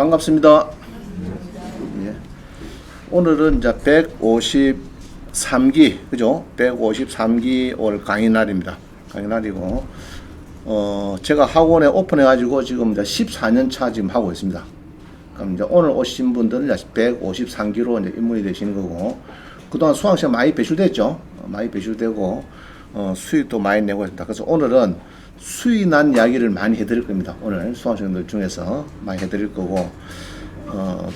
반갑습니다. 예. 오늘은 이제 153기, 그죠? 153기 올 강의 날입니다. 강의 날이고, 제가 학원에 오픈해가지고 지금 이제 14년 차 지금 하고 있습니다. 그럼 이제 오늘 오신 분들은 이제 153기로 이제 입문이 되시는 거고, 그동안 수강생 많이 배출됐죠? 많이 배출되고, 수익도 많이 내고 있습니다. 그래서 오늘은 수익 난 이야기를 많이 해드릴 겁니다. 오늘 수강생들 중에서 많이 해드릴 거고,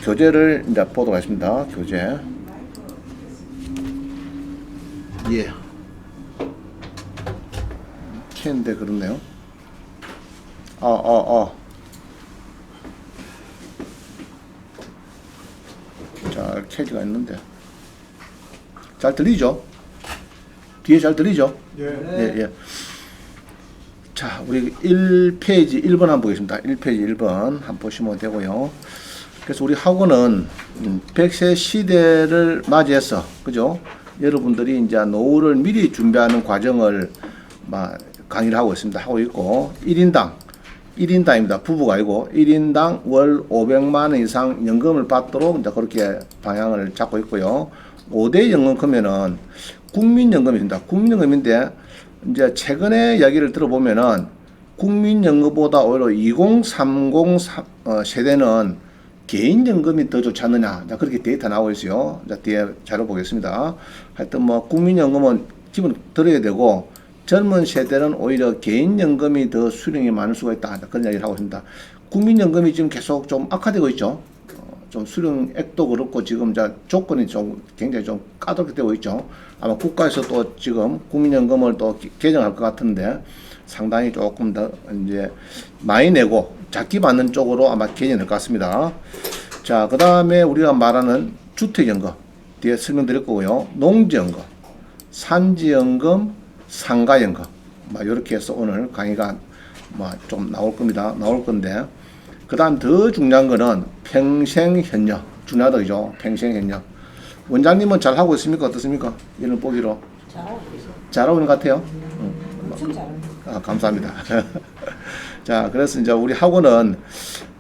교재를 이제 보도록 하겠습니다. 교재. 예. 캔데 그렇네요. 자, 캐지가 있는데. 잘 들리죠? 뒤에 잘 들리죠? 예. 예. 자, 우리 1페이지 1번 한번 보겠습니다. 1페이지 1번 한번 보시면 되고요. 그래서 우리 학원은 100세 시대를 맞이해서, 그죠? 여러분들이 이제 노후를 미리 준비하는 과정을 강의를 하고 있습니다. 하고 있고, 1인당입니다. 부부가 아니고, 1인당 월 500만 원 이상 연금을 받도록 이제 그렇게 방향을 잡고 있고요. 5대 연금 크면은 국민연금입니다. 국민연금인데, 이제 최근에 이야기를 들어보면은 국민연금보다 오히려 2030 세대는 개인연금이 더 좋지 않느냐. 그렇게 데이터 나오고 있어요. 뒤에 자료 보겠습니다. 하여튼 국민연금은 기본 들어야 되고 젊은 세대는 오히려 개인연금이 더 수령이 많을 수가 있다. 그런 이야기를 하고 있습니다. 국민연금이 지금 계속 좀 악화되고 있죠. 좀 수령액도 그렇고 지금 조건이 좀 굉장히 좀 까다롭게 되고 있죠. 아마 국가에서 또 지금 국민연금을 또 개정할 것 같은데 상당히 조금 더 이제 많이 내고 작게 받는 쪽으로 아마 개정될 것 같습니다. 자, 그 다음에 우리가 말하는 주택연금 뒤에 설명드릴 거고요. 농지연금, 산지연금, 상가연금 이렇게 해서 오늘 강의가 좀 나올 겁니다. 나올 건데. 그 다음 더 중요한 거는 평생현역. 중요하다, 그죠? 평생현역. 원장님은 잘 하고 있습니까? 어떻습니까? 이런 보기로. 잘하고 있어요. 잘하고 있는 것 같아요? 엄청 잘합니다. 감사합니다. 자, 그래서 이제 우리 학원은,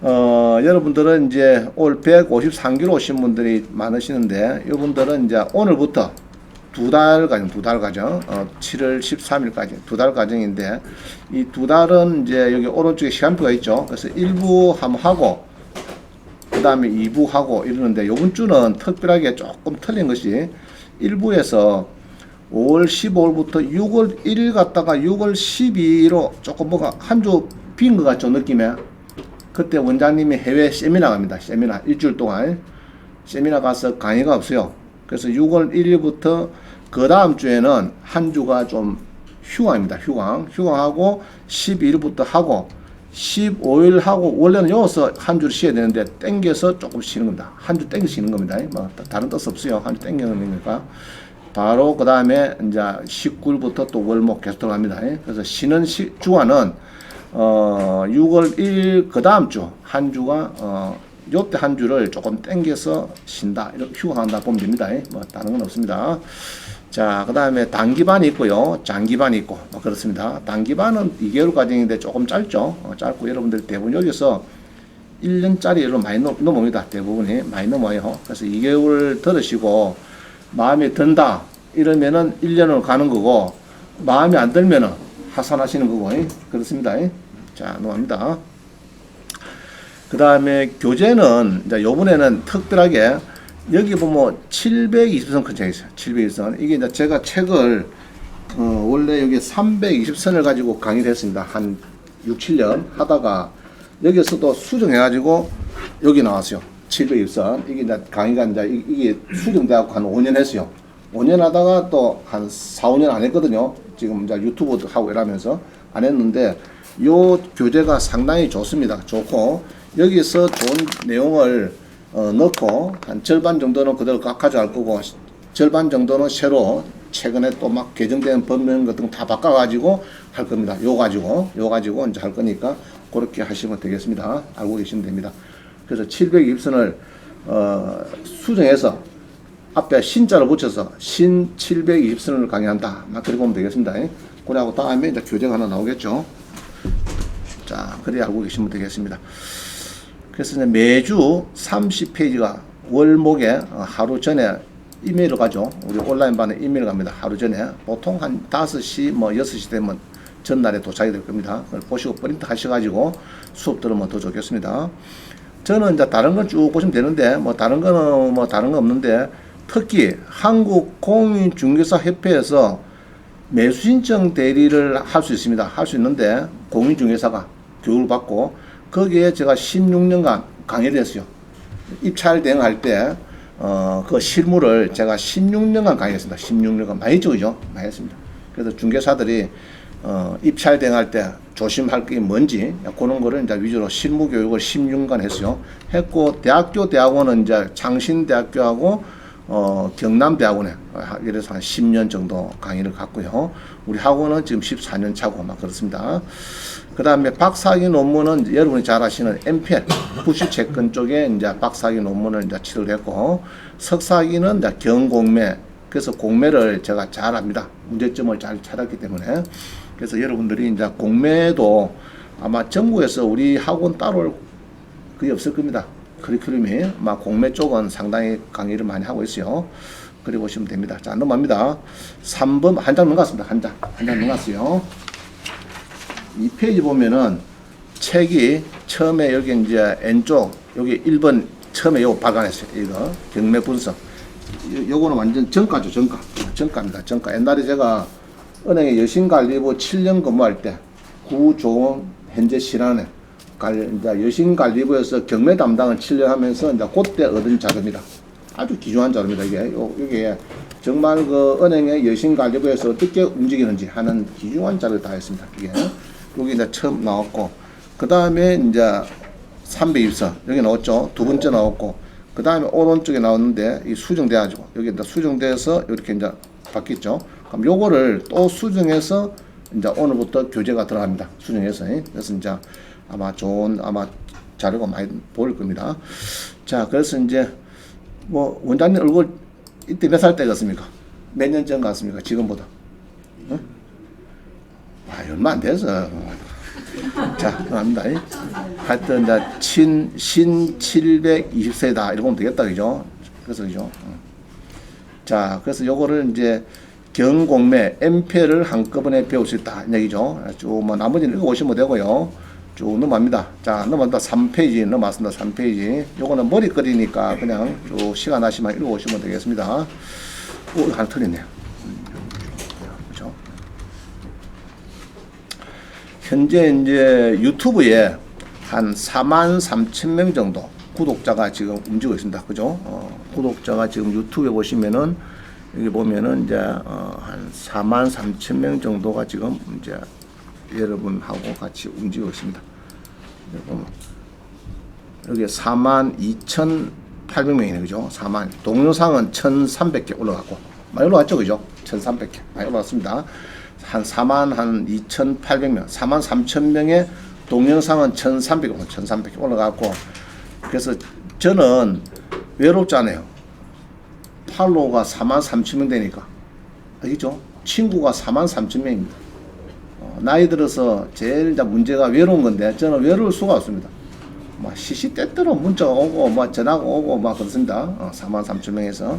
여러분들은 이제 올 153기로 오신 분들이 많으시는데, 이분들은 이제 오늘부터 두 달 과정, 7월 13일까지 두 달 과정인데, 이 두 달은 이제 여기 오른쪽에 시간표가 있죠. 그래서 1부 한번 하고, 그 다음에 2부 하고 이러는데, 요번 주는 특별하게 조금 틀린 것이, 1부에서 5월 15일부터 6월 1일 갔다가 6월 12일로 조금 뭐가 한 주 빈 것 같죠, 느낌에. 그때 원장님이 해외 세미나 갑니다. 세미나 일주일 동안 세미나 가서 강의가 없어요. 그래서 6월 1일부터 그 다음 주에는 한 주가 좀 휴강입니다. 휴강하고 12일부터 하고 15일 하고, 원래는 여기서 한 주를 쉬어야 되는데 땡겨서 조금 쉬는 겁니다. 한 주 땡겨 쉬는 겁니다. 다른 뜻 없어요. 한 주 땡겨는 거니까. 바로 그 다음에 이제 19일부터 또 월목 계속 들어갑니다. 그래서 쉬는 주간은 6월 1일 그 다음 주 한 주가 요때 한 주를 조금 땡겨서 쉰다, 이렇게 휴강한다 보면 됩니다. 다른 건 없습니다. 자, 그 다음에 단기반이 있고요, 장기반이 있고 그렇습니다. 단기반은 2개월 과정인데 조금 짧죠. 짧고 여러분들 대부분 여기서 1년짜리로 많이 넘어옵니다. 대부분이 많이 넘어요. 그래서 2개월 들으시고 마음에 든다 이러면은 1년으로 가는 거고, 마음에 안 들면은 하산하시는 거고 그렇습니다. 자, 넘어갑니다. 그 다음에 교재는 이제 요번에는 특별하게 여기 보면 720선 컨체가 있어요. 720선. 이게 이제 제가 책을 원래 여기 320선을 가지고 강의를 했습니다. 한 6, 7년 하다가 여기서도 수정해가지고 여기 나왔어요. 720선. 이게 이제 강의가 이제 이게 수정돼갖고 한 5년 했어요. 5년 하다가 또 한 4, 5년 안 했거든요. 지금 이제 유튜브도 하고 이러면서 안 했는데, 요 교재가 상당히 좋습니다. 좋고, 여기서 좋은 내용을 넣고 한 절반 정도는 그대로 가져갈 거고, 절반 정도는 새로 최근에 또 막 개정된 법령 같은 거 다 바꿔가지고 할 겁니다. 요 가지고 이제 할 거니까 그렇게 하시면 되겠습니다. 알고 계시면 됩니다. 그래서 720선을 수정해서 앞에 신자를 붙여서 신 720선을 강의한다. 그렇게 보면 되겠습니다. 그러고 다음에 이제 교재가 하나 나오겠죠. 자, 그래 알고 계시면 되겠습니다. 그래서 이제 매주 30페이지가 월목에 하루 전에 이메일을 가죠. 우리 온라인반에 이메일 갑니다. 하루 전에. 보통 한 5시, 뭐 6시 되면 전날에 도착이 될 겁니다. 그걸 보시고 프린트 하셔가지고 수업 들으면 더 좋겠습니다. 저는 이제 다른 건 쭉 보시면 되는데, 뭐 다른 거는 뭐 다른 거 없는데, 특히 한국공인중개사협회에서 매수신청 대리를 할 수 있습니다. 할 수 있는데, 공인중개사가 교육을 받고, 거기에 제가 16년간 강의를 했어요. 입찰 대응할 때, 그 실무를 제가 16년간 강의했습니다. 16년간. 많이 했죠, 그죠? 많이 했습니다. 그래서 중개사들이, 입찰 대응할 때 조심할 게 뭔지, 그런 거를 이제 위주로 실무 교육을 16년간 했어요. 했고, 대학원은 이제 창신대학교하고, 경남대학원에, 그래서 한 10년 정도 강의를 갔고요. 우리 학원은 지금 14년 차고 막 그렇습니다. 그 다음에 박사학위 논문은 이제 여러분이 잘 아시는 MPL, 부실채권 쪽에 이제 박사학위 논문을 이제 취득을 했고, 석사학위는 이제 경공매, 그래서 공매를 제가 잘 압니다. 문제점을 잘 찾았기 때문에. 그래서 여러분들이 이제 공매도 아마 전국에서 우리 학원 따로 거의 없을 겁니다. 커리큘럼이. 아마 공매 쪽은 상당히 강의를 많이 하고 있어요. 그래 보시면 됩니다. 자, 넘어갑니다. 3번, 한 장 넘어갔습니다. 한 장 넘어갔어요. 이 페이지 보면은 책이 처음에 여기 이제 N쪽, 여기 1번 처음에 요거 박아냈어요. 이거 경매 분석. 요거는 완전 정가죠, 정가. 정가입니다. 정가. 옛날에 제가 은행에 여신관리부 7년 근무할 때 구조원 현재 실한에 이제 여신관리부에서 경매 담당을 7년 하면서 이제 그때 얻은 자료입니다. 아주 귀중한 자료입니다. 이게 정말 그 은행의 여신관리부에서 어떻게 움직이는지 하는 귀중한 자료를 다 했습니다. 이게 여기 이제 처음 나왔고, 그 다음에 이제 300입서 여기 나왔죠. 두 번째 나왔고, 그 다음에 오른쪽에 나왔는데 이 수정돼가지고 여기 이제 수정돼서 이렇게 이제 바뀌었죠. 그럼 요거를 또 수정해서 이제 오늘부터 교재가 들어갑니다. 수정해서. 그래서 이제 아마 좋은 자료가 많이 보일 겁니다. 자, 그래서 이제 뭐 원장님 얼굴 이때 몇 살 때 같습니까? 몇 년 전 같습니까? 지금보다? 어? 얼마 안 돼서. 자, 갑니다. 하여튼 이제 신 720세다 이렇게 보면 되겠다, 그죠? 그래서 그죠? 자, 그래서 요거를 이제 경공매 MPL을 한꺼번에 배울 수 있다 이 얘기죠. 쭉 뭐 나머지는 읽어보시면 되고요. 쭉 넘어갑니다. 자, 넘어갑니다. 3페이지 넘어왔습니다. 3페이지. 요거는 머리거리니까 그냥 쭉 시간 나시면 읽어보시면 되겠습니다. 하나 틀리네요. 그죠? 현재 이제 유튜브에 한 43,000명 정도 구독자가 지금 움직이고 있습니다. 그죠? 구독자가 지금 유튜브에 보시면은 여기 보면은 이제 한 43,000명 정도가 지금 이제 여러분하고 같이 움직이고 있습니다. 여기 42,800명이네, 그죠? 동영상은 1,300개 올라갔고, 많이 올라갔죠, 그죠? 1,300개 많이 올라갔습니다. 한 42,800명, 43,000명의 동영상은 1,300개 올라갔고, 그래서 저는 외롭잖아요. 팔로우가 43,000명 되니까. 알겠죠? 친구가 43,000명입니다. 나이 들어서 제일 이제 문제가 외로운 건데, 저는 외로울 수가 없습니다. 막 시시때때로 문자가 오고, 막 전화가 오고, 막 그렇습니다. 43,000명에서.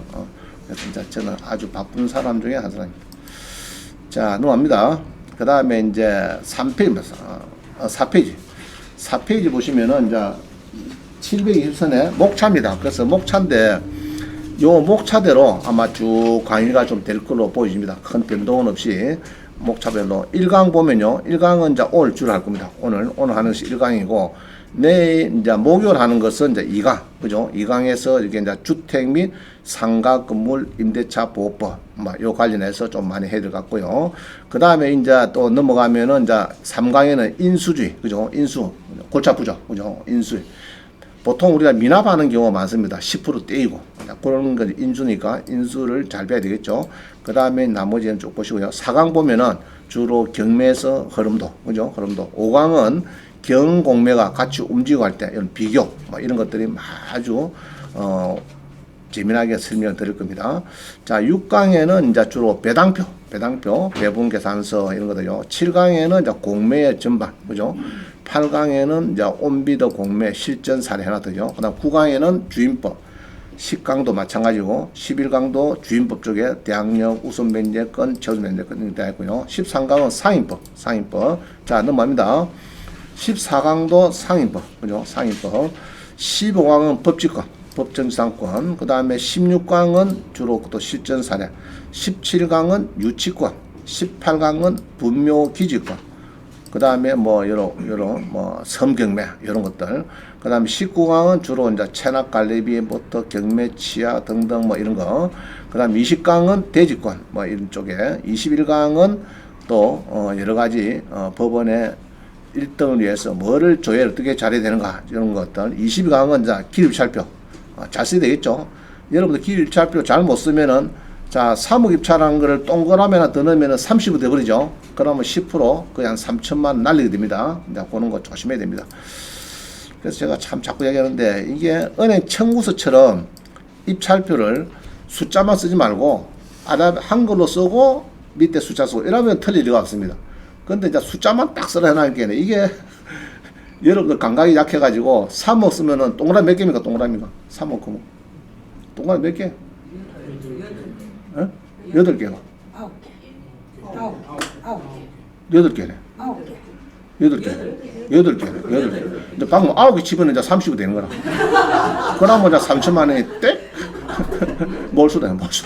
그래서 이제 저는 아주 바쁜 사람 중에 한 사람입니다. 자, 넘어갑니다. 그 다음에 이제 3페이지입니다. 4페이지. 4페이지 보시면은 이제 720선의 목차입니다. 그래서 목차인데, 요 목차대로 아마 쭉 강의가 좀 될 걸로 보여집니다. 큰 변동은 없이 목차별로 1강 보면요. 1강은 이제 오늘 주로 할 겁니다. 오늘 하는 것이 1강이고, 내일 이제 목요일 하는 것은 이제 2강. 그죠? 2강에서 이게 이제 주택 및 상가 건물 임대차 보호법 요 관련해서 좀 많이 해 들어갔고요. 그 다음에 이제 또 넘어가면은 이제 3강에는 인수주의. 그죠? 인수. 골치 아프죠? 그죠? 인수주의. 보통 우리가 미납하는 경우가 많습니다. 10% 떼이고. 그런 건 인수니까 인수를 잘 봐야 되겠죠. 그 다음에 나머지는 쭉 보시고요. 4강 보면은 주로 경매에서 흐름도. 그죠? 흐름도. 5강은 경공매가 같이 움직이고 할 때 이런 비교. 이런 것들이 아주, 재미나게 설명을 드릴 겁니다. 자, 6강에는 이제 주로 배당표, 배분계산서 이런 것들요. 7강에는 이제 공매의 전반. 그죠? 8강에는 이제 온비더 공매 실전 사례 하나 더죠. 그다음 9강에는 주임법, 10강도 마찬가지고 11강도 주임법 쪽에 대학력, 우선 면제권, 저수 면제권이 되어 있고요. 13강은 상임법. 자, 넘어갑니다. 14강도 상임법, 그죠? 상임법. 15강은 법직권, 법정지상권. 그 다음에 16강은 주로 또 실전 사례. 17강은 유치권, 18강은 분묘기지권. 그 다음에 뭐 여러 뭐 섬경매 이런 것들. 그 다음에 19강은 주로 이제 체납 관리비부터 경매 치하 등등 뭐 이런 거. 그 다음 20강은 대지권 뭐 이런 쪽에. 21강은 또 여러 가지 법원의 1등을 위해서 뭐를 조회를 어떻게 잘해야 되는가 이런 것들. 22강은 이제 기입찰표 잘 써야 되겠죠. 여러분들 기입찰표 잘 못 쓰면은 자, 3억 입찰한 거를 동그라미 하나 더 넣으면 30이 돼버리죠. 그러면 10% 거의 한 3천만 원 날리게 됩니다. 이제 그런 거 조심해야 됩니다. 그래서 제가 참 자꾸 얘기하는데 이게 은행 청구서처럼 입찰표를 숫자만 쓰지 말고 한글로 쓰고 밑에 숫자 쓰고 이러면 틀릴 리가 없습니다. 근데 이제 숫자만 딱 써라 해놔야겠네. 이게 여러분들 감각이 약해가지고 3억 쓰면은 동그라미 몇 개입니까? 동그라미가 3억 크면 동그라미 몇 개? 8개가. 8개네. 8개. 근데 방금 9개 집어넣으면 이제 30이 되는 거라. 그러면 이제 3천만 원이 땡? 몰수다, 몰수.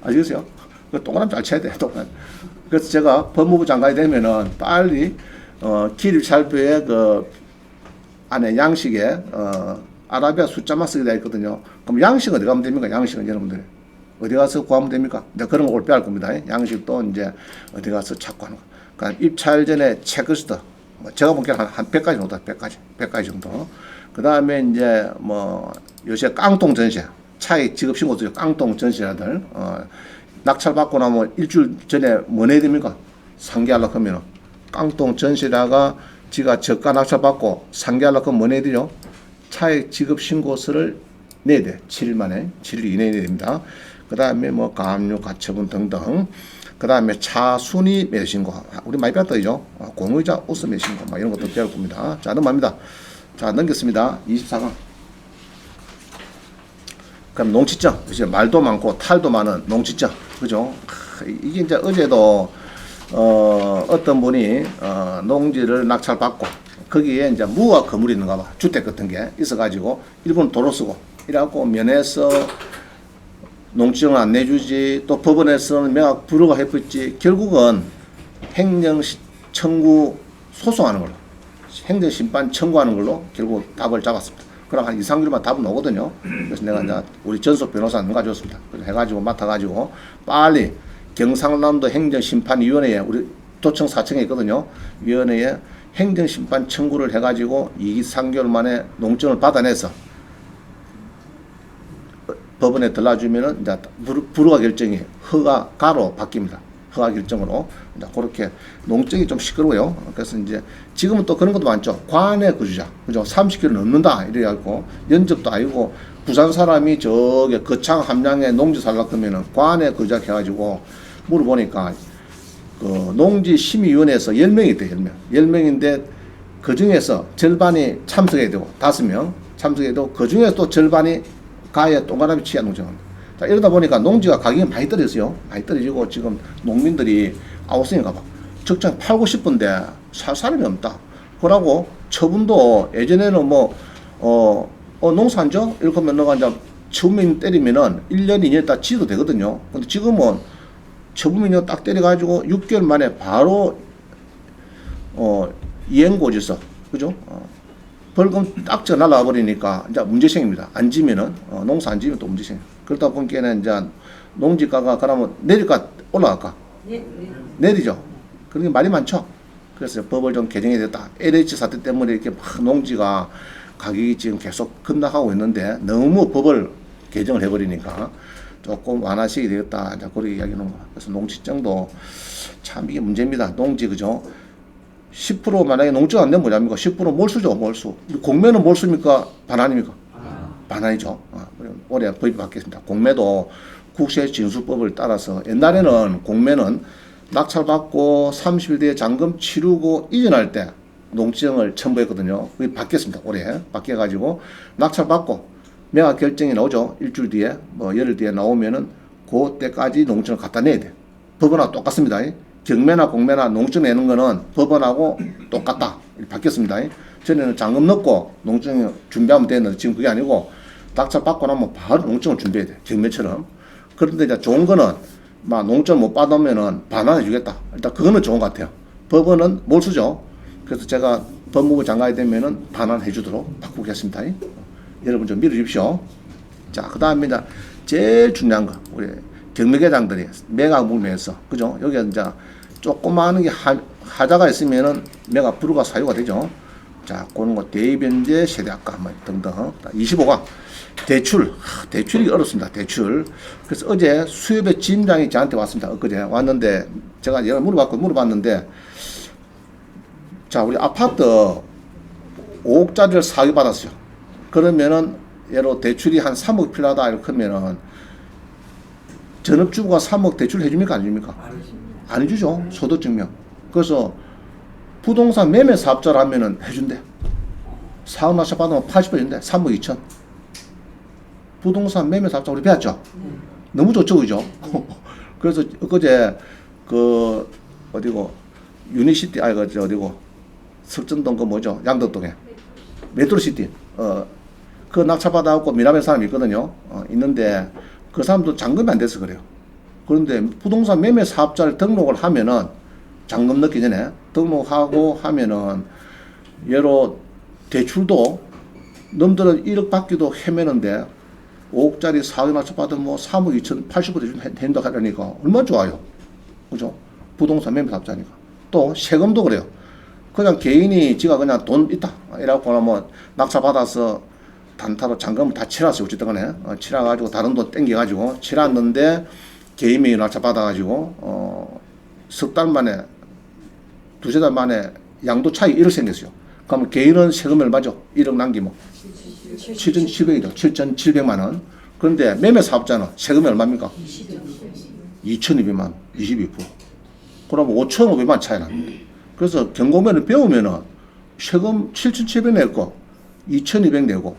아시겠어요? 동그라미 잘 쳐야 돼, 동그라미. 그래서 제가 법무부 장관이 되면은 빨리, 기립찰표에 그 안에 양식에, 아라비아 숫자만 쓰게 되어 있거든요. 그럼 양식 어디 가면 됩니까? 양식은 여러분들. 어디 가서 구하면 됩니까? 이제 그런 거 올빼할 겁니다. 양식도 이제 어디 가서 찾고 하는 거. 그러니까 입찰 전에 체크리스트. 제가 보기에는 한 100가지 정도, 100가지 정도. 그 다음에 이제 뭐 요새 깡통 전시, 차익 지급 신고도 깡통 전시자들, 낙찰 받고 나면 일주일 전에 뭐 내야 됩니까? 상기하려고 하면은. 깡통 전시다가 지가 저가 낙찰 받고 상기하려고 하면 뭐 내야 되죠? 차익 지급 신고서를 내야 돼. 7일 만에, 7일 이내에 내야 됩니다. 그 다음에 뭐 가압류, 가처분 등등. 그 다음에 차순위 매신고. 우리 많이 배웠더죠. 공의자 우수 매신고. 막 이런 것도 배울 겁니다. 자, 넘어갑니다. 자, 넘겼습니다. 24강. 그럼 농지증. 그죠? 말도 많고 탈도 많은 농지증. 그죠? 이게 이제 어제도, 어떤 분이, 농지를 낙찰받고, 거기에 이제 무와 건물이 있는가 봐. 주택 같은 게 있어가지고, 일본 도로 쓰고, 이래갖고 면에서 농지증을 안 내주지, 또 법원에서는 명확 불허가 해버렸지. 결국은 행정 청구 소송하는 걸로, 행정심판 청구하는 걸로 결국 답을 잡았습니다. 그럼 한 2, 3개월만 답은 오거든요. 그래서 내가 이제 우리 전속 변호사님 가져왔습니다. 그래서 해가지고 맡아가지고 빨리 경상남도 행정심판위원회에 우리 도청 4층에 있거든요. 위원회에 행정심판 청구를 해가지고 2, 3개월 만에 농증을 받아내서 법원에 들라주면은 이제 불허가 결정이 허가가로 바뀝니다. 허가 결정으로. 이제 그렇게 농증이 좀 시끄러워요. 그래서 이제 지금은 또 그런 것도 많죠. 관내 거주자. 그죠? 30km 넘는다. 이래갖고 연접도 아니고 부산 사람이 저기 거창 함량에 농지 살려고 하면은 관내 거주자 해가지고 물어보니까 그 농지심의위원회에서 10명이 있대, 10명. 10명인데 그 중에서 절반이 참석해야 되고 5명 참석해야 되고 그 중에서 또 절반이 가에 동그라미 치야 농정합니다. 자, 이러다 보니까 농지가 가격이 많이 떨어졌어요. 많이 떨어지고 지금 농민들이 아우성인가 봐. 적정 팔고 싶은데 살 사람이 없다. 그러고 처분도 예전에는 뭐, 농사 안 줘? 이렇게 하면 너가 이제 처분민 때리면은 1년, 2년 있다 지도 되거든요. 근데 지금은 처분민이 딱 때려가지고 6개월 만에 바로, 이행고지서. 그죠? 벌금 딱 져 날아가 버리니까 이제 문제생입니다. 안 지면은 농사 안 지면 또 문제생. 그러다 보니까는 이제 농지가가 그러면 내릴까 올라갈까? 내리죠. 그런 게 말이 많죠. 그래서 법을 좀 개정해야 됐다. LH 사태 때문에 이렇게 막 농지가 가격이 지금 계속 급락하고 있는데 너무 법을 개정을 해버리니까 조금 완화시켜야 되겠다. 이제 그렇게 이야기하는 거. 그래서 농지증도 참 이게 문제입니다. 농지 그죠? 10% 만약에 농지가 안 되면 뭐냐입니까? 10% 몰수죠, 몰수. 공매는 몰수입니까? 반환입니까? 반환이죠. 올해 법이 바뀌었습니다. 공매도 국세징수법을 따라서 옛날에는 공매는 낙찰받고 30일 뒤에 잔금 치르고 이전할 때 농지정을 첨부했거든요. 그게 바뀌었습니다. 올해 바뀌어가지고 낙찰받고 매각 결정이 나오죠. 일주일 뒤에 뭐 열흘 뒤에 나오면은 그때까지 농지정을 갖다 내야 돼. 법원하고 똑같습니다. 경매나 공매나 농지정 내는 거는 법원하고 똑같다. 이렇게 바뀌었습니다. 전에는 잔금 넣고 농지정 준비하면 되는데 지금 그게 아니고 낙찰받고 나면 바로 농지정을 준비해야 돼. 경매처럼. 그런데 이제 좋은 거는 막 농지정 못 받으면은 반환해 주겠다. 일단 그거는 좋은 것 같아요. 법원은 몰수죠. 그래서 제가 법무부 장관이 되면은 반환해 주도록 바꾸겠습니다. 여러분 좀 믿어주십시오. 자, 그 다음에 이제 제일 중요한 거, 우리 경매계장들이 매각 물매에서, 그죠? 여기 이제 조그마한 게 하자가 있으면은 매각 불허가 사유가 되죠. 자, 그런 거 대변제, 세대학가 뭐 등등. 25강 대출이 어렵습니다. 대출. 그래서 어제 수협의 지임장이 저한테 왔습니다. 엊그제 왔는데 제가 여러 물어봤는데, 자, 우리 아파트 5억짜리를 사기 받았어요. 그러면은 예로 대출이 한 3억 필요하다 이렇게 하면은 전업주부가 3억 대출 해줍니까 안 해줍니까? 안 해주죠. 소득증명. 그래서 부동산 매매 사업자를 하면은 해준대. 사업 낙찰 받으면 80% 준대. 3억 2천. 부동산 매매 사업자 우리 배웠죠? 너무 좋죠, 그죠? 그래서 엊그제 그 어디고 유니시티 어디고 석전동 그 뭐죠? 양덕동에 메트로시티 그 낙찰 받아갖고 미라벨 사람이 있거든요. 있는데 그 사람도 잔금이 안 돼서 그래요. 그런데 부동산 매매 사업자를 등록을 하면은 잔금 넣기 전에 등록하고 하면은 예로 대출도 넘들은 1억 받기도 헤매는데 5억짜리 4억 낙찰 받으면 뭐 3억 2천 80% 대출 된다 하니까 얼마나 좋아요. 그죠? 부동산 매매 사업자니까. 또 세금도 그래요. 그냥 개인이 지가 그냥 돈 있다 이라고 하면 낙찰 받아서 단타로 잔금을 다 치랐어요. 어쨌든 간에 치라가지고 다른 돈 땡겨가지고 치랐는데 개인이 낙찰 받아가지고 석 달 만에 두세 달 만에 양도 차이 1억 생겼어요. 그러면 개인은 세금 얼마죠? 1억 남기면 7,700이죠. 7,700만 원. 그런데 매매 사업자는 세금이 얼마입니까? 2,200만 원, 22%. 그러면 5,500만 차이 납니다. 그래서 경고면을 배우면은 세금 7,700 냈고 2,200 내고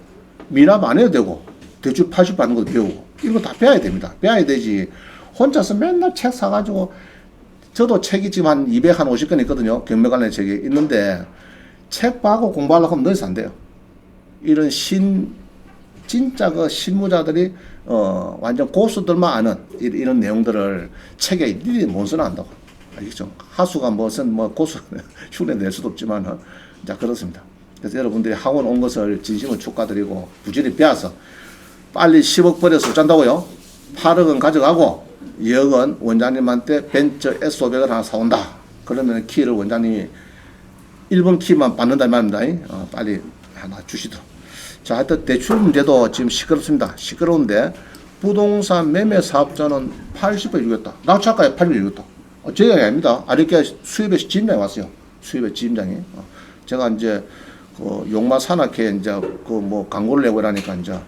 미납 안 해도 되고 대출 80 받는 것도 배우고 이런 거 다 배워야 됩니다. 배워야 되지. 혼자서 맨날 책 사가지고 저도 책이 지금 한 250권 있거든요. 경매 관련 책이 있는데 책 봐고 공부하려고 하면 너희서 안 돼요. 이런 진짜 그 실무자들이 완전 고수들만 아는 이런 내용들을 책에 일일이 못 써난다고. 알겠죠? 하수가 무슨 뭐 고수 흉내 낼 수도 없지만 자 그렇습니다. 그래서 여러분들이 학원 온 것을 진심으로 축하드리고 부지런히 배워서 빨리 10억 버려서 짠다고요. 8억은 가져가고 2억은 원장님한테 벤처 S500을 하나 사온다. 그러면 키를 원장님이 1번 키만 받는다 말입니다. 빨리 하나 주시도록. 자, 하여튼 대출 문제도 지금 시끄럽습니다. 시끄러운데 부동산 매매 사업자는 80배 주겠다. 낙찰가에 80배 주겠다. 제 얘기 아닙니다. 아랫게 수협의 지임장이 왔어요. 수협의 지임장이. 제가 이제 그 용마 산악회 이제 그 뭐 광고를 내고 이러니까 이제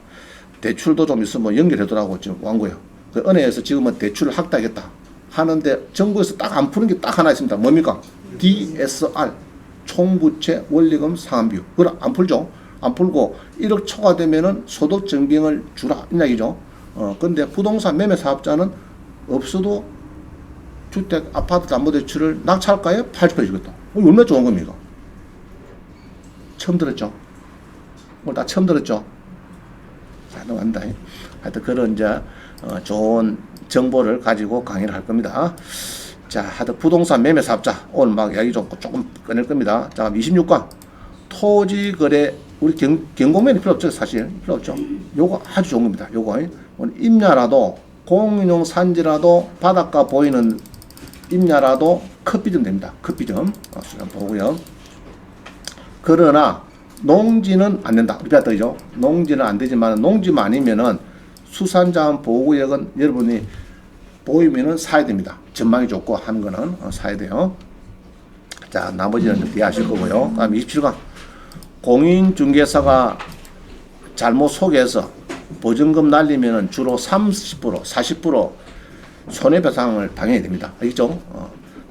대출도 좀 있으면 연결하더라고 지금 왕 거예요. 그 은행에서 지금은 대출을 확대하겠다 하는데 정부에서 딱 안 푸는 게 딱 하나 있습니다. 뭡니까? DSR 총부채 원리금 상환 비율. 그걸 안 풀죠. 안 풀고 1억 초과되면은 소득 증빙을 주라 이 이야기죠. 근데 부동산 매매 사업자는 없어도 주택 아파트 담보대출을 낙찰가에 80% 주겠다. 얼마나 좋은 겁니까? 처음 들었죠? 오늘 다 처음 들었죠? 자, 넘어간다. 하여튼 그런 이제 좋은 정보를 가지고 강의를 할 겁니다. 자, 하여튼 부동산 매매 사업자 오늘 막 이야기 좀 조금 꺼낼 겁니다. 자, 26강 토지 거래 우리 경공면이 필요 없죠. 사실 필요 없죠. 요거 아주 좋은 겁니다. 요거 오늘 임야라도 공용 산지라도 바닷가 보이는 임야라도 컷비점 됩니다. 컷비점 수량 보고요. 그러나 농지는 안 된다. 우리 배웠죠. 농지는 안 되지만 농지만 아니면은 수산자원 보호구역은 여러분이 보이면은 사야 됩니다. 전망이 좋고 하는 거는 사야 돼요. 자, 나머지는 뒤에 하실 거고요. 다음 27강 공인중개사가 잘못 소개해서 보증금 날리면은 주로 30%, 40% 손해배상을 당해야 됩니다. 알겠죠?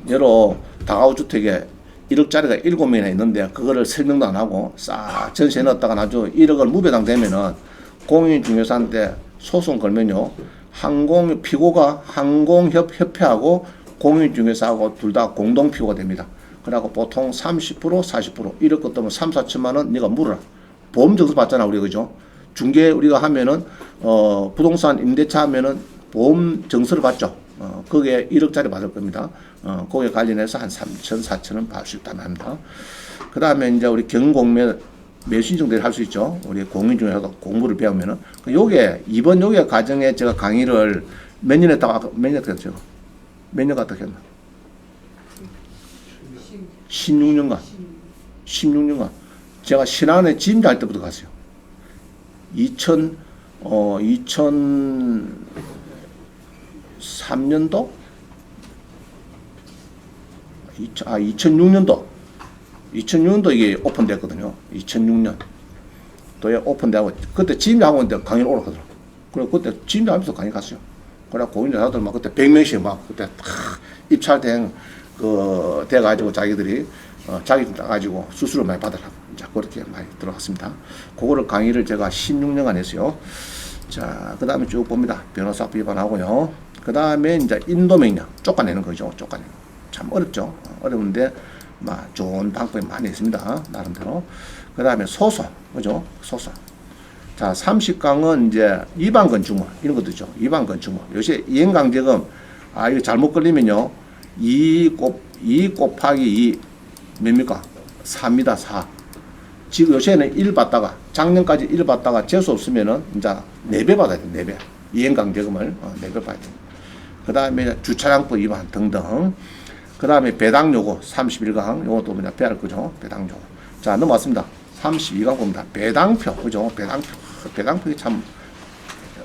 여러 다가구 주택에 1억짜리가 7명이나 있는데 그거를 설명도 안 하고 싹 전시해 놨다가 나중에 1억을 무배당 되면은 공인중개사한테 소송 걸면요. 피고가 항공협회하고 공인중개사하고 둘 다 공동 피고가 됩니다. 그래갖고 보통 30% 40% 이럴 것 때문에 3, 4천만 원 네가 물어라. 보험 증서 받잖아 우리 그죠? 중개 우리가 하면은 부동산 임대차 하면은 보험 증서를 받죠. 거기에 1억짜리 받을 겁니다. 거기에 관련해서 한 3천, 4천은 받을 수 있다는 합니다. 그 다음에 이제 우리 경공매 매수인증들이 할 수 있죠. 우리 공인중개사도 공부를 배우면은 이번 요게 과정에 제가 강의를 몇 년 했다가 몇 년 했죠? 몇 년 갔다 했나? 16년간. 16년간. 제가 신안에 지임자 때부터 갔어요. 2003년도? 2006년도 이게 오픈됐거든요. 2006년도에 오픈되고, 그때 지임자하고 있는데 강의를 오라 하더라고요. 그래서 그때 지임자하면서 강의 갔어요. 그래, 고인자들 막 그때 100명씩 막 그때 입찰된 돼가지고 자기들이 자기 가지고 수수료 많이 받으라고. 자, 그렇게 많이 들어갔습니다. 그거를 강의를 제가 16년간 했어요. 자, 그 다음에 쭉 봅니다. 변호사 위반하고요. 그 다음에 이제 인도명령 쫓아내는 거죠. 쫓아내는 거. 참 어렵죠. 어려운데, 좋은 방법이 많이 있습니다. 나름대로. 그 다음에 소송. 그죠? 소송. 자, 30강은 이제 위반건축물. 이런 것도 있죠. 위반건축물. 요새 이행강제금, 이거 잘못 걸리면요. 2 곱하기 2, 뭡니까? 4입니다, 4. 지금 요새는 1 받다가, 작년까지 1 받다가 재수 없으면은, 이제 4배 받아야 돼, 4배. 이행강제금을 4배 받아야 돼. 그 다음에 주차장법 위반 등등. 그 다음에 배당요구 31강, 요것도 그냥 빼야 할 거죠. 배당요구. 자, 넘어왔습니다. 32강 봅니다. 배당표, 그죠? 배당표가 참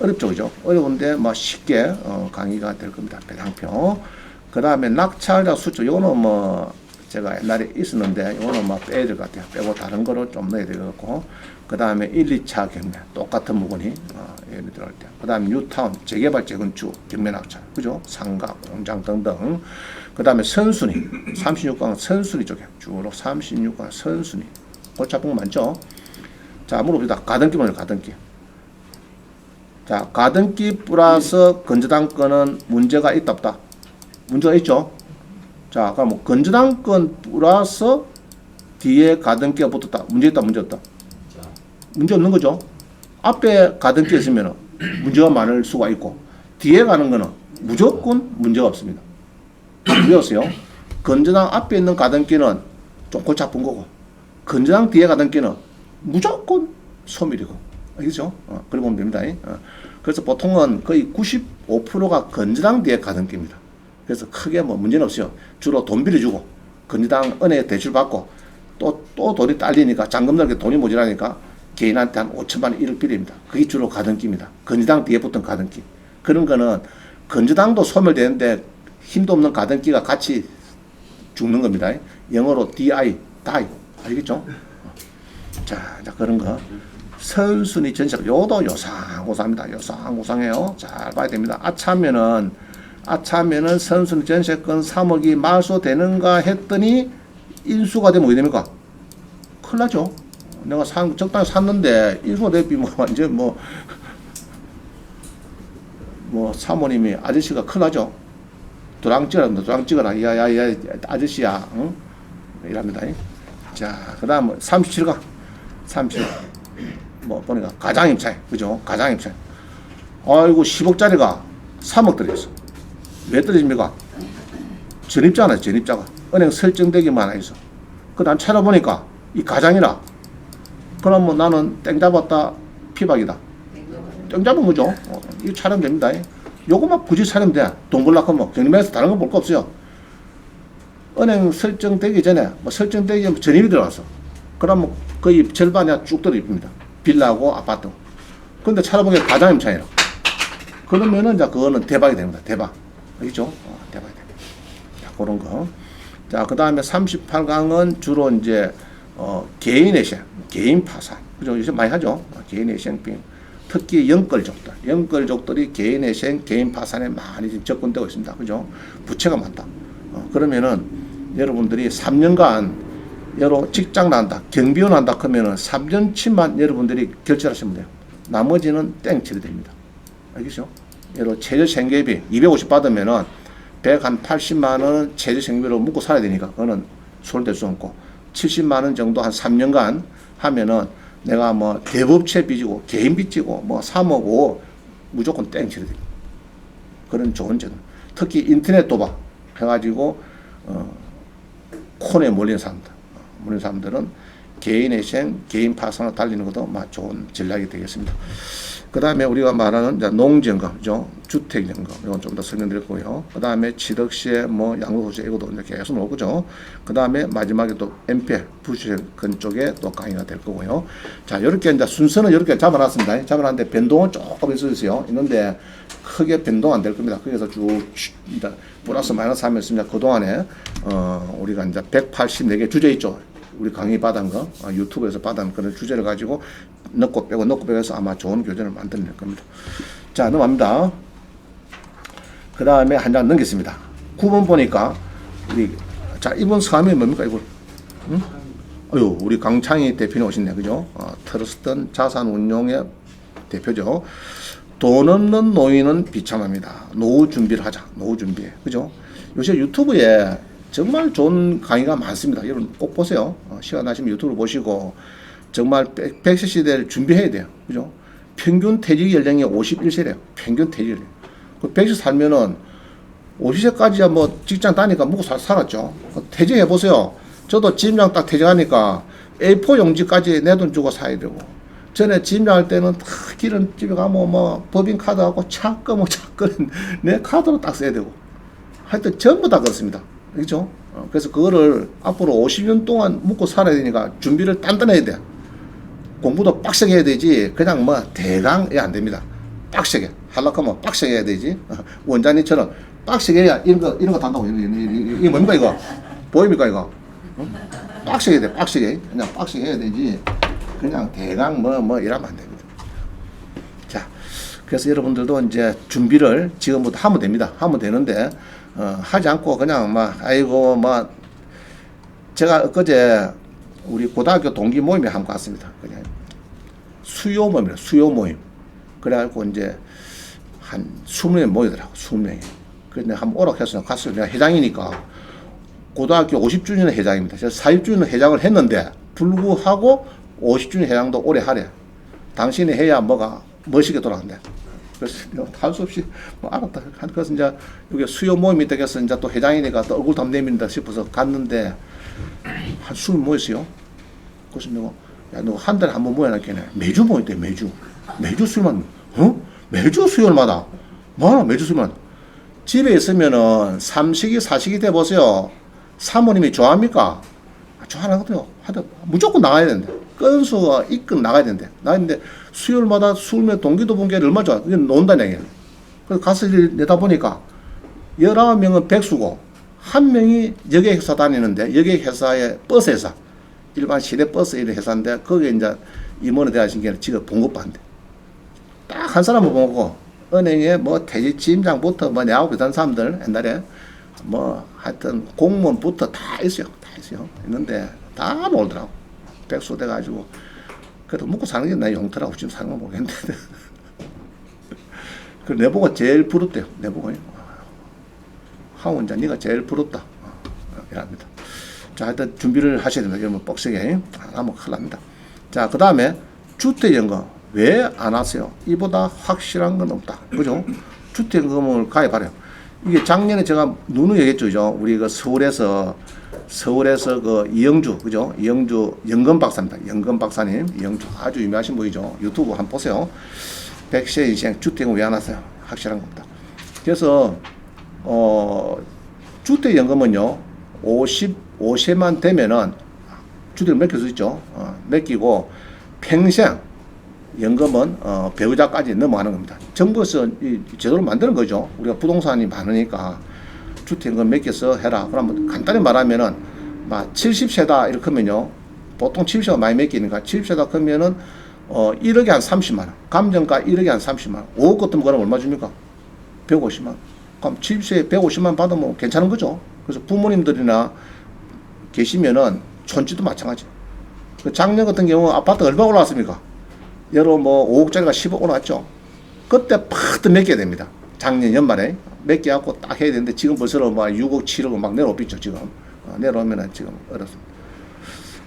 어렵죠, 그죠? 어려운데, 쉽게, 강의가 될 겁니다. 배당표. 그 다음에 낙찰자 수조, 요거는 제가 옛날에 있었는데, 요거는 빼야 될 것 같아요. 빼고 다른 거로 좀 넣어야 될 것 같고. 그 다음에 1, 2차 경매, 똑같은 물건이, 예를 들어갈 때. 그 다음에 뉴타운, 재개발, 재건축, 경매 낙찰, 그죠? 상가, 공장 등등. 그 다음에 선순위, 36강 선순위 쪽에, 주로 36강 선순위. 골치 아픈 거 많죠? 자, 물어봅니다. 가등기 먼저, 가등기. 자, 가등기 플러스 건저당권은 문제가 있다, 없다? 문제가 있죠? 자, 그럼 건저당권 플러스 뒤에 가등기가 붙었다. 문제 있다, 문제 없다? 문제 없는 거죠? 앞에 가등기 있으면 문제가 많을 수가 있고, 뒤에 가는 거는 무조건 문제가 없습니다. 외웠어요? 건저당 앞에 있는 가등기는 좀 골치 아픈 거고, 건저당 뒤에 가등기는 무조건 소멸이고, 알겠죠? 그래 보면 됩니다. 그래서 보통은 거의 95%가 건저당 뒤에 가등기입니다. 그래서 크게 문제는 없어요. 주로 돈 빌려주고, 건저당 은행에 대출 받고, 또 돈이 딸리니까, 잔금 넣을 게 돈이 모자라니까, 개인한테 한 5천만 원, 1억 빌립니다. 그게 주로 가등기입니다. 건저당 뒤에 붙은 가등기. 그런 거는 건저당도 소멸되는데 힘도 없는 가등기가 같이 죽는 겁니다. 영어로 die. 알겠죠? 자, 그런 거. 선순위 전세, 요도 요상고상입니다. 요상고상해요. 잘 봐야 됩니다. 아차면은 선순위 전세권 3억이 말소되는가 했더니 인수가 되면 어떻게 됩니까? 큰일 나죠. 내가 적당히 샀는데 인수가 되면 완전 사모님이 아저씨가 큰일 나죠. 도랑 찍어라. 야, 아저씨야. 응? 이랍니다. 자, 그 다음 37강. 37. 보니까 가장입차해. 그죠? 가장입차해. 아이고, 10억짜리가 3억 들였어. 왜 떨어집니까? 전입자가. 은행 설정되기만 해서. 그 다음 찾아보니까 이 가장이라. 그럼 나는 땡 잡았다. 피박이다. 땡 잡은 거죠. 이거 촬영됩니다. 요것만 굳이 촬영돼. 돈 벌려고 하면 경림에서 다른 거 볼 거 없어요. 은행 설정되기 전에 설정되기 전에 전입이 들어갔어. 그러면 거의 절반이 쭉 들어입니다. 빌라고 아파트. 근데 찾아보니까 가장임차이라. 그러면은 이제 그거는 대박이 됩니다. 대박. 알겠죠? 대박이 됩니다. 자, 그런 거. 자, 그 다음에 38강은 주로 이제 개인의 시행, 개인 파산. 그죠? 요새 많이 하죠? 개인의 시행병. 특히 영끌족들이 개인의 시행, 개인 파산에 많이 접근되고 있습니다. 그죠? 부채가 많다. 그러면은 여러분들이 3년간 여러 직장을 한다, 경비원 한다 그러면은 3년치만 여러분들이 결제하시면 돼요. 나머지는 땡칠이 됩니다. 알겠죠? 여러 최저생계비 250 받으면은 180만 원 최저생계비로 묵고 살아야 되니까 그거는 손댈 수 없고 70만 원 정도 한 3년간 하면은 내가 뭐 대법체 빚이고 개인 빚지고 뭐 3억 5억 무조건 땡칠이 됩니다. 그런 좋은 제도. 특히 인터넷 도박 해가지고 콘에 몰리는 사람들은 개인 회생, 개인 파산을 달리는 것도 좋은 전략이 되겠습니다. 그 다음에 우리가 말하는 농지연금, 주택연금, 이건 좀 더 설명드릴 거고요. 그 다음에 취득세, 뭐 양도소득세 이것도 이제 계속 나올 거죠. 그 다음에 마지막에 또 MPL, 부채권 쪽에 또 강의가 될 거고요. 자, 이렇게 이제 순서는 이렇게 잡아놨습니다. 잡아놨는데 변동은 조금 있어요. 있는데 크게 변동 안 될 겁니다. 그래서 쭉 플러스 마이너스 하면서 그동안에 우리가 이제 184개 주제 있죠. 우리 강의 받은 거, 유튜브에서 받은 그런 주제를 가지고 넣고 빼고 해서 아마 좋은 교재를 만들어낼 겁니다. 자, 넘어갑니다. 그 다음에 한 장 넘겠습니다. 9번 보니까, 이분 성함이 뭡니까, 이분? 응? 우리 강창희 대표님 오셨네, 그죠? 트러스트 자산운용의 대표죠. 돈 없는 노인은 비참합니다. 노후 준비를 하자, 노후 준비. 그죠? 요새 유튜브에 정말 좋은 강의가 많습니다. 여러분 꼭 보세요. 시간 나시면 유튜브를 보시고 정말 100세 시대를 준비해야 돼요. 그죠? 평균 퇴직 연령이 51세래요. 평균 퇴직 연령. 100세 살면은 50세까지야 뭐 직장 다니까 먹고 살았죠. 퇴직해 보세요. 저도 지임장 딱 퇴직하니까 A4 용지까지 내 돈 주고 사야 되고, 전에 지임장 할 때는 기름집에 가면 뭐 법인 카드하고 차꺼 내 카드로 딱 써야 되고, 하여튼 전부 다 그렇습니다. 그렇죠? 그래서 그거를 앞으로 50년 동안 묵고 살아야 되니까 준비를 단단해야 돼. 공부도 빡세게 해야 되지 그냥 뭐 대강 안 됩니다. 빡세게 하려고 하면 빡세게 해야 되지. 원장님처럼 빡세게 해야 이런 거 단다고. 이게 뭡니까 이거? 보입니까 이거? 빡세게 해야 돼. 빡세게 그냥 빡세게 해야 되지 그냥 대강 뭐 이러면 안 됩니다. 자, 그래서 여러분들도 이제 준비를 지금부터 하면 됩니다. 하면 되는데 하지 않고 그냥 아이고 제가 엊그제 우리 고등학교 동기 모임에 한번 갔습니다. 그냥 수요 모임. 그래갖고 이제 한 20명 모이더라고, 20명이. 그래서 한번 오라고 해서 갔어요. 내가 회장이니까. 고등학교 50주년 회장입니다. 제가 40주년 회장을 했는데 불구하고 50주년 회장도 오래 하래. 당신이 해야 뭐가 멋있게 돌아간대. 그래서 할 수 없이 알았다. 그래서 이제 여기 수요 모임이 되겠어. 이제 또 회장이니까 또 얼굴 담 내민다 싶어서 갔는데 한 20명 모였어요. 그래서 내가 너 한 달에 한 번 모여놨겠네. 매주 모였대. 매주 수요일만. 매주 수요일마다 매주 수요일마다. 집에 있으면은 삼식이 사식이 돼 보세요. 사모님이 좋아합니까? 좋아하거든요. 하여튼 무조건 나가야 되는데. 건수가 입금 나가야 되는데. 수요일마다 20명 동기도 분계를 얼마 좋아. 이게 논다는 얘기예요. 그래서 가서 내다 보니까 19명은 백수고, 1명이 여객회사 다니는데, 여객회사의 버스회사, 일반 시내버스 이런 회사인데, 거기에 이제 임원에 대하신 게 지금 봉급받는데. 딱 한 사람을 보고, 은행에 퇴직 지임장부터 내하고 비슷한 사람들, 옛날에 하여튼 공무원부터 다 있어요. 있는데, 다 놀더라고. 백수 돼가지고. 그래도 먹고 사는 게 나 용터라고 지금 사는 거 모르겠는데. 그 내보고 제일 부럽대요. 내보고. 하원자, 네가 제일 부럽다. 이랍니다. 자, 하여튼 준비를 하셔야 됩니다. 여러분, 뻑세게. 안 하면 큰일 납니다. 자, 그 다음에 주택연금. 왜 안 하세요? 이보다 확실한 건 없다. 그죠? 주택연금을 가입하래요. 이게 작년에 제가 누누이 얘기했죠. 우리 그 서울에서 그 이영주, 그죠? 이영주 연금 박사입니다. 연금 박사님, 이영주 아주 유명하신 분이죠. 유튜브 한번 보세요. 100세 인생 주택은 왜 안 하세요? 확실한 겁니다. 그래서 주택연금은요, 55세만 되면은 주택을 맡길 수 있죠. 맡기고 평생 연금은 배우자까지 넘어가는 겁니다. 정부에서 이 제도를 만드는 거죠. 우리가 부동산이 많으니까 주택연금 맡겨서 해라. 그러면 간단히 말하면은 70세다 이렇게 하면요, 보통 70세가 많이 맡기니까 70세다 그러면은 1억에 한 30만 원, 감정가 1억에 한 30만 원, 5억 같으면 그럼 얼마 줍니까? 150만 원. 그럼 70세에 150만 원 받으면 괜찮은 거죠. 그래서 부모님들이나 계시면은 촌지도 마찬가지. 그 작년 같은 경우 아파트 얼마 올라왔습니까? 여러 뭐 5억짜리가 10억 올라왔죠. 그때 팍 몇개 됩니다. 작년 연말에 몇 개 갖고 딱 해야 되는데 지금 벌써 막 6억, 7억 막 내려오겠죠 지금. 내려오면은 지금 어렵습니다.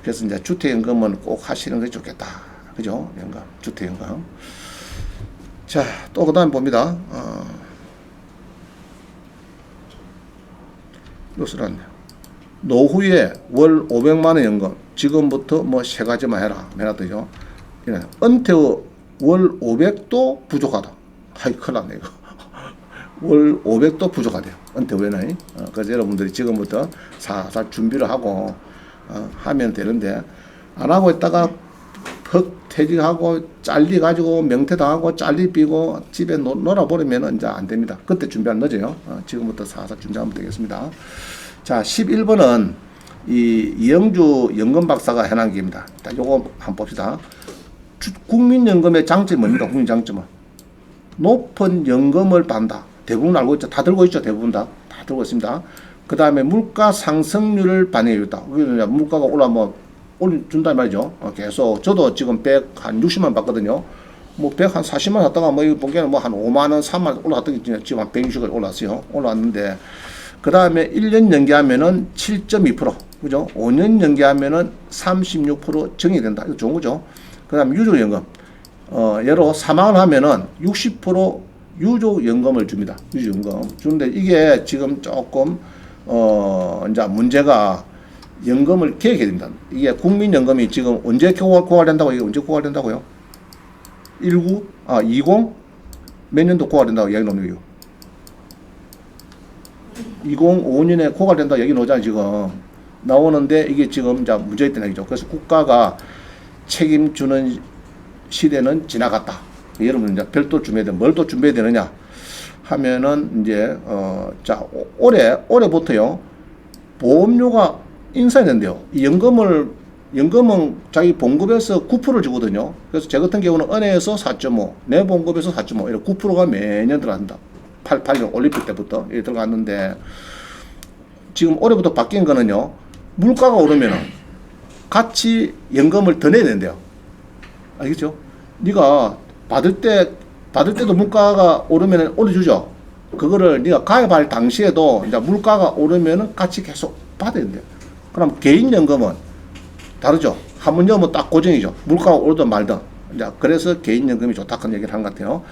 그래서 이제 주택연금은 꼭 하시는 게 좋겠다. 그죠? 연금, 주택연금. 자, 또 그 다음 봅니다. 요스란 노후에 월 500만원 연금. 지금부터 뭐 세 가지만 해놨더죠. 은퇴 후 월 500도 부족하다. 아이, 큰일 났네, 이거. 월 500도 부족하대요. 은퇴 후에는. 그래서 여러분들이 지금부터 살살 준비를 하고, 하면 되는데, 안 하고 있다가 퍽 퇴직하고, 잘리가지고, 명퇴당하고, 잘리비고, 집에 놀아버리면 이제 안 됩니다. 그때 준비하면 늦어요. 지금부터 살살 준비하면 되겠습니다. 자, 11번은 이영주 연금박사가 해놓은 게입니다. 요거 한번 봅시다. 국민연금의 장점이 뭡니까? 국민 장점은 높은 연금을 받는다. 대부분 알고 있죠. 다 들고 있죠. 대부분 다 들고 있습니다. 그 다음에 물가 상승률을 반영해줬다. 물가가 올려준다 말이죠. 계속 저도 지금 160만 받거든요. 뭐 140만 샀다가 뭐 이거 보기에는 뭐 한 5만원, 3만원 올라갔던 게 지금 한 160을 올랐어요. 올라왔는데 그 다음에 1년 연기하면은 7.2%, 그죠? 5년 연기하면은 36% 정액된다. 이거 좋은 거죠. 그 다음에 유족연금. 예로 사망을 하면은 60% 유족연금을 줍니다. 유족연금. 주는데 이게 지금 조금, 이제 문제가 연금을 계획해야 됩니다. 이게 국민연금이 지금 언제 고갈된다고, 이게 언제 고갈된다고요? 20? 몇 년도 고갈된다고 이야기 나오는 거예요? 2005년에 고갈된다 얘기 나오잖아요. 지금 나오는데 이게 지금 이제 문제 있다는 얘기죠. 그래서 국가가 책임주는 시대는 지나갔다. 여러분 이제 별도 준비해야 돼. 뭘 또 준비해야 되느냐 하면은 이제 자 올해부터요 보험료가 인상이 된대요. 이 연금은 자기 봉급에서 9%를 주거든요. 그래서 제 같은 경우는 은행에서 4.5, 내 봉급에서 4.5 이렇게 9%가 매년 들어간다. 88년 올림픽 때부터 이렇게 들어갔는데 지금 올해부터 바뀐 거는요. 물가가 오르면은 같이 연금을 더 내야 된대요. 알겠죠? 네가 받을 때도 물가가 오르면은 올려주죠. 그거를 네가 가입할 당시에도 이제 물가가 오르면은 같이 계속 받아야 된대요. 그럼 개인연금은 다르죠. 한 번 넣으면 딱 고정이죠. 물가가 오르든 말든. 이제 그래서 개인연금이 좋다 그런 얘기를 한 것 같아요.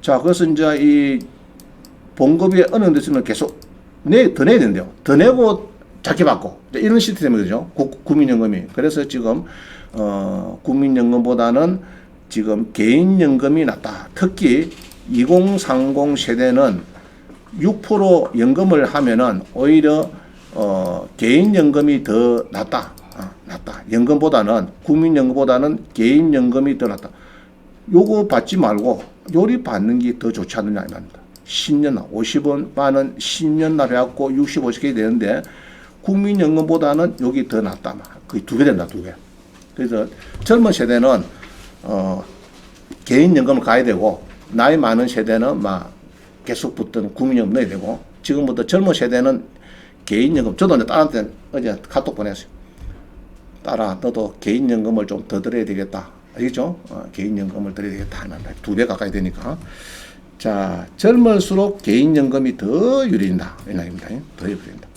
자, 그래서 이제 이 봉급이 어느 데서는 계속 더 내야 된대요. 더 내고 작게 받고 이런 시스템이죠. 국민연금이. 그래서 지금 국민연금보다는 지금 개인연금이 낫다. 특히 2030 세대는 6% 연금을 하면은 오히려 개인연금이 더 낫다. 낫다. 연금보다는 국민연금보다는 개인연금이 더 낫다. 요거 받지 말고 요리 받는 게 더 좋지 않느냐 이 말입니다. 10년 50만 원 10년 납해갖고 65세 되는데 국민연금보다는 여기 더 낫다. 거의 2배 된다. 2배. 그래서 젊은 세대는 개인연금을 가야 되고 나이 많은 세대는 막 계속 붙던 국민연금 넣어야 되고 지금부터 젊은 세대는 개인연금. 저도 이제 딸한테 어제 카톡 보냈어요. 딸아 너도 개인연금을 좀 더 들어야 되겠다. 알겠죠? 개인연금을 들어야 되겠다. 2배 가까이 되니까. 자, 젊을수록 개인연금이 더 유리한다. 이 말입니다. 더 유리한다.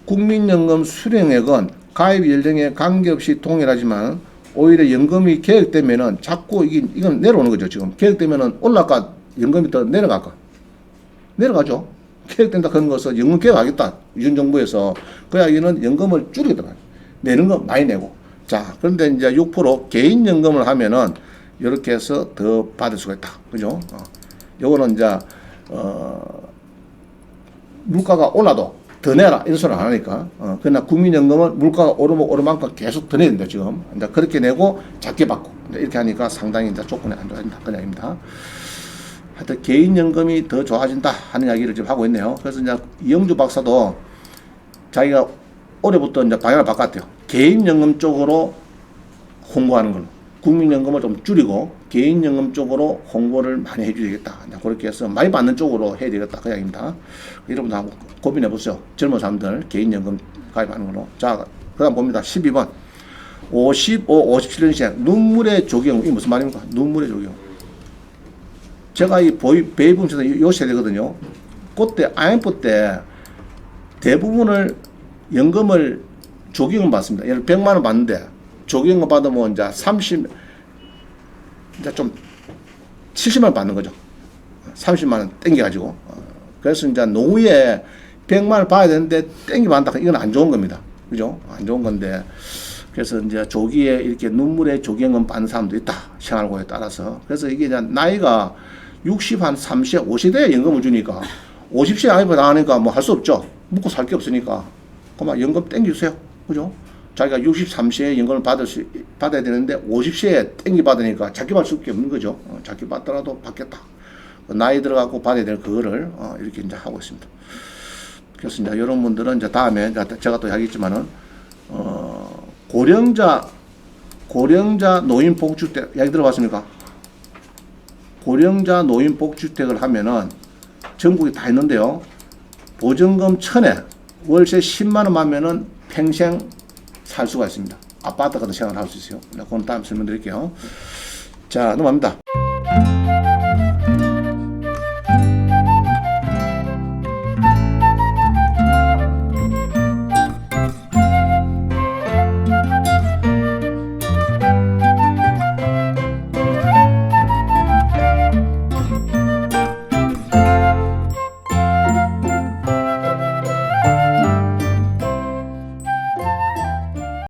국민연금 수령액은 가입 연령에 관계없이 동일하지만 오히려 연금이 계획되면은 자꾸 이건 내려오는 거죠. 지금 계획되면은 올라가 연금이 더 내려갈까? 내려가죠. 계획된다 그런 것은 연금 계획하겠다. 이전 정부에서 그 이야기는 연금을 줄이겠다. 내는 거 많이 내고. 자, 그런데 이제 6% 개인연금을 하면은 이렇게 해서 더 받을 수가 있다. 그죠? 요거는 이제 물가가 올라도 더 내라 이런 소리를 안 하니까 그러나 국민연금은 물가가 오르면 오르만큼 계속 더 내야 된다. 지금 이제 그렇게 내고 작게 받고 이렇게 하니까 상당히 이제 조건이 안 좋아진다. 그 이야기입니다. 하여튼 개인연금이 더 좋아진다 하는 이야기를 지금 하고 있네요. 그래서 이제 이영주 박사도 자기가 올해부터 이제 방향을 바꿨대요. 개인연금 쪽으로 홍보하는 걸로 국민연금을 좀 줄이고 개인연금 쪽으로 홍보를 많이 해줘야 되겠다. 그렇게 해서 많이 받는 쪽으로 해야 되겠다. 그 이야기입니다. 여러분들 한번 고민해 보세요. 젊은 사람들 개인연금 가입하는 걸로. 자, 그 다음 봅니다. 12번. 55, 57년생 눈물의 조경. 이게 무슨 말입니까? 눈물의 조경. 제가 이 베이비 세대 요 세대거든요. 그때 IMF 때 대부분을 연금을 조경을 받습니다. 예를 100만 원 받는데 조경을 받으면 이제 30, 이제 좀 70만 원 받는 거죠. 30만 원 땡겨가지고. 그래서 이제 노후에 100만 원 받아야 되는데 땡겨 받는다. 이건 안 좋은 겁니다. 그죠? 안 좋은 건데. 그래서 이제 조기에 이렇게 눈물의 조경을 받는 사람도 있다. 생활고에 따라서. 그래서 이게 이제 나이가 60, 한 30, 50대에 연금을 주니까 50세에 아이브 나가니까 뭐 할 수 없죠. 묵고 살 게 없으니까. 그만 연금 땡겨주세요. 그죠? 자기가 63세에 연금을 받아야 되는데 50세에 땡기 받으니까 자기 받을 수밖에 없는 거죠. 자기 받더라도 받겠다. 나이 들어가고 받아야 될 그거를 이렇게 이제 하고 있습니다. 그래서 이제 여러분들은 이제 다음에 제가 또 하겠지만은 고령자 노인 복주택 이야기 들어봤습니까? 고령자 노인 복주택을 하면은 전국에 다 있는데요. 보증금 1,000에 월세 10만 원 하면은 평생 살 수가 있습니다. 아파트 같은 생활을 할 수 있어요. 그건 다음 설명드릴게요. 자, 넘어갑니다.